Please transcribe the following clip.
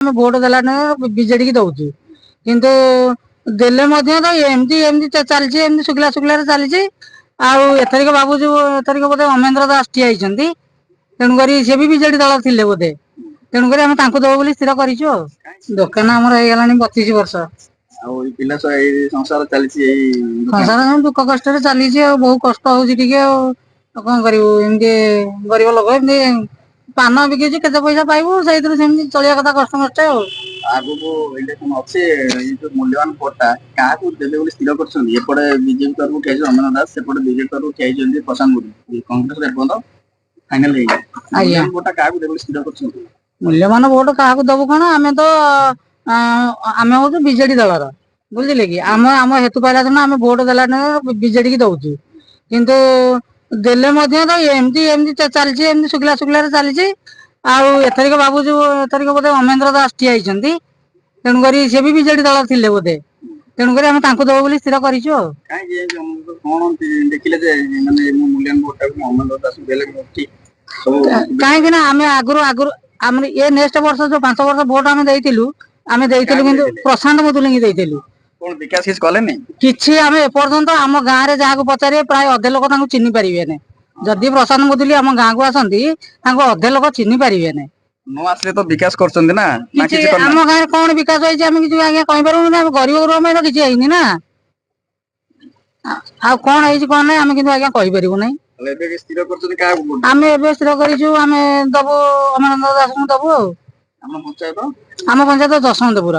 ଆମେ ଭୋଟ ଦେଲା ବିଜେଡି କି ଦଉଛୁ କିନ୍ତୁ ଦେଲେ ମଧ୍ୟ ତ ଏମିତି ଏମିତି ଚାଲିଛି ଏମିତି ଶୁଖିଲା ଶୁଖିଲାରେ ଚାଲିଛି। ଆଉ ଏଥରିକ ଭାବୁଛୁ ଏଥରିକ ବୋଧେ ଅମେନ୍ଦ୍ର ଦାସ ଠିଆ ହେଇଛନ୍ତି ତେଣୁକରି ସେ ବି ବିଜେଡି ଦଳ ଥିଲେ ବୋଧେ ତେଣୁକରି ଆମେ ତାଙ୍କୁ ଦବୁ ବୋଲି ସ୍ଥିର କରିଛୁ ଆଉ। ଦୋକାନ ଆମର ହେଇଗଲାଣି 32 ବର୍ଷ। ଆଉ ଏଇ ପିଲା ସହ ଏଇ ସଂସାର ଚାଲିଛି ଏଇ ସଂସାର ଦୁଃଖ କଷ୍ଟରେ ଚାଲିଛି ଆଉ ବହୁ କଷ୍ଟ ହଉଛି ଟିକେ ଆଉ କଣ କରିବୁ ଏମିତି ଗରିବ ଲୋକ ଏମିତି ପାନ ବିକିଛୁ କେତେ ପଇସା ପାଇବୁ ସେଇଥିରୁ ସେମିତି ଚଳିବା କଥା କଷ୍ଟ ମଷ୍ଟେ ଆଉ। ଆଗକୁ ଇଲେକ୍ସନ ଅଛି ଏଇ ଯୋଉ ମୂଲ୍ୟବାନ ଭୋଟ ଟା କାହାକୁ ଦେବେ ବୋଲି ସ୍ଥିର କରିଛନ୍ତି? ଏପଟେ ବିଜେପି ତରଫରୁ ଠିଆ ହେଇଛନ୍ତି ଅମରନାଥ ଦାସ ସେପଟେ ବିଜେପି ତରଫରୁ ଠିଆ ହେଇଛନ୍ତି ପ୍ରଶାନ୍ତ ମୋଦି। କଂଗ୍ରେସ ଏପର୍ଯ୍ୟନ୍ତ ଫାଇନାଲ ହେଇନି। ଆଜ୍ଞା ମୂଲ୍ୟବାନ ଭୋଟ ଟା କାହାକୁ ଦେବେ ବୋଲି ସ୍ଥିର କରିଛନ୍ତି? ମୂଲ୍ୟବାନ ଭୋଟ କାହାକୁ ଦବୁ କଣ ଆମେ ତ ଆମେ ହଉଛୁ ବିଜେଡି ଦଳର ବୁଝିଲେ କି ଆମ ହେତୁ ପାଇଲା ଦିନ ଆମେ ଭୋଟ ଦେଲା ବିଜେଡି କି ଦଉଛୁ କିନ୍ତୁ ଦେଲେ ମଧ୍ୟ ତ ଏମିତି ଏମିତି ଚାଲିଛି ଏମିତି ଶୁଖିଲା ଶୁଖିଲାରେ ଚାଲିଛି। ଆଉ ଏଥରିକ ଭାବୁଛୁ ଏଥରିକ ବୋଧେ ଅମେନ୍ଦ୍ର ଦାସ ଠିଆ ହେଇଛନ୍ତି ତେଣୁକରି ସେ ବି ବିଜେଡି ଦଳ ଥିଲେ ବୋଧେ ତେଣୁକରି ଆମେ ତାଙ୍କୁ ଦବୁ ବୋଲି ସ୍ଥିର କରିଛୁ ଆଉ। କାହିଁକି କଣ ଦେଖିଲେ ଯେ ମାନେ ମୂଲ୍ୟାୟନ ଭୋଟ ଟାକୁ ଅମେନ୍ଦ୍ର ଦାସଙ୍କୁ ଦେଲେ ଠିକ? କାହିଁକି ନା ଆମେ ଆଗରୁ ଆମର ଏ ନେକ୍ସଟ ବର୍ଷ ଯୋଉ 5 ବର୍ଷ ଭୋଟ ଆମେ ଦେଇଥିଲୁ କିନ୍ତୁ ପ୍ରଶାନ୍ତ ମୁଦୁଲିଙ୍କୁ ଦେଇଥିଲୁ। କଣ ବିକାଶ କିଛି କଲେନି? କିଛି ଆମେ ଏପର୍ଯ୍ୟନ୍ତ ଆମ ଗାଁ ରେ ଯାହାକୁ ପଚାରିବେ ପ୍ରାୟ ଅଧେ ଲୋକ ତାଙ୍କୁ ଚିହ୍ନି ପାରିବେନି। ଯଦି ପ୍ରଶାନ୍ତ ମୁଦୁଲି ଆମ ଗାଁକୁ ଆସନ୍ତି ତାଙ୍କୁ ଅଧେ ଲୋକ ଚିହ୍ନି ପାରିବେନି। ନ ଆସିଲେ ତ ବିକାଶ କରୁଛନ୍ତି ନା କିଛି ଆମ କରିନାହାନ୍ତି? ଗାଁରେ କଣ ବିକାଶ ହେଇଛି ଆମେ କିଛି ଆଜ୍ଞା କହିପାରିବୁନି ନା ଆମେ ଗରିବ ଗୁରୁବା ପାଇଁ ତ କିଛି ହେଇନି ନା। ଆଉ କଣ ହେଇଛି କଣ ନାହିଁ ଆମେ କିନ୍ତୁ ଆଜ୍ଞା କହିପାରିବୁ ନାହିଁ। ଏବେ ସ୍ଥିର କରୁଛନ୍ତି କାହାକୁ ଭୋଟ ଦେବେ? ଆମେ ଏବେ ସ୍ଥିର କରିଛୁ ଆମେ ଦବୁ ଅମରେନ୍ଦ୍ର ଦାସଙ୍କୁ ଦବୁ ଆଉ। ଆମ ପଞ୍ଚାୟତ ଆମ ପଞ୍ଚାୟତ ଯଶବନ୍ତପୁର।